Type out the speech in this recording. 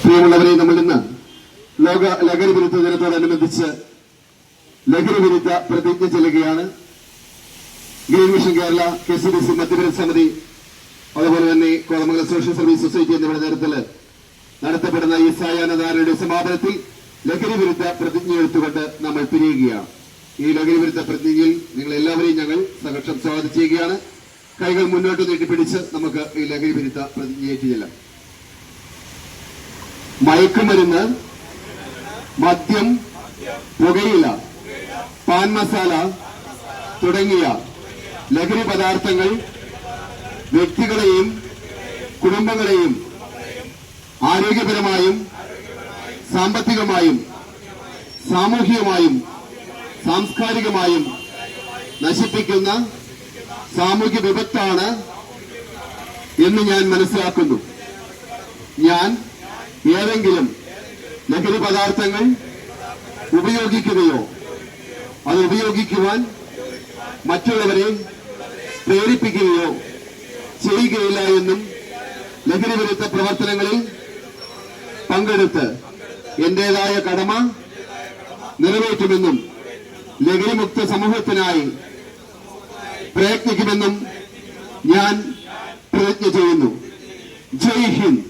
പ്രിയമുള്ളവരെ, നമ്മൾ ഇന്ന് ലോക ലഹരി വിരുദ്ധ ദിനത്തോടനുബന്ധിച്ച് ലഹരി വിരുദ്ധ പ്രതിജ്ഞ ചെല്ലുകയാണ്. Green mission Kerala, KCDC Madhya Pradesh സമിതി, അതുപോലെ തന്നെ കോതമംഗലം സോഷ്യൽ സർവീസ് സൊസൈറ്റി എന്നിവയുടെ നേതൃത്വത്തിൽ നടത്തപ്പെടുന്ന ഈ സായാഹ്ന ധാരണയുടെ സമാപനത്തിൽ ലഹരി വിരുദ്ധ പ്രതിജ്ഞ എടുത്തുകൊണ്ട് നമ്മൾ പിരിയുകയാണ്. ഈ ലഹരി വിരുദ്ധ പ്രതിജ്ഞയിൽ നിങ്ങൾ എല്ലാവരെയും ഞങ്ങൾ സഹർഷം സ്വാഗതം ചെയ്യുകയാണ്. കൈകൾ മുന്നോട്ട് നീട്ടിപ്പിടിച്ച് നമുക്ക് ഈ ലഹരി വിരുദ്ധ പ്രതിജ്ഞ ഏറ്റുചൊല്ലാം. മയക്കുമരുന്ന്, മദ്യം, പുകയില, പാൻ മസാല തുടങ്ങിയ ലഹരി പദാർത്ഥങ്ങൾ വ്യക്തികളെയും കുടുംബങ്ങളെയും ആരോഗ്യപരമായും സാമ്പത്തികമായും സാമൂഹികമായും സാംസ്കാരികമായും നശിപ്പിക്കുന്ന സാമൂഹ്യ വിപത്താണ് എന്ന് ഞാൻ മനസ്സിലാക്കുന്നു. ഞാൻ ഏതെങ്കിലും ലഹരി പദാർത്ഥങ്ങൾ ഉപയോഗിക്കുകയോ അത് ഉപയോഗിക്കുവാൻ മറ്റുള്ളവരെ പ്രേരിപ്പിക്കുകയോ ചെയ്യുകയില്ല എന്നും ലഹരി വിരുദ്ധ പ്രവർത്തനങ്ങളിൽ പങ്കെടുത്ത് എന്റേതായ കടമ നിറവേറ്റുമെന്നും ലഹരിമുക്ത സമൂഹത്തിനായി പ്രയത്നിക്കുമെന്നും ഞാൻ പ്രതിജ്ഞ ചെയ്യുന്നു. ജയ് ഹിന്ദ്.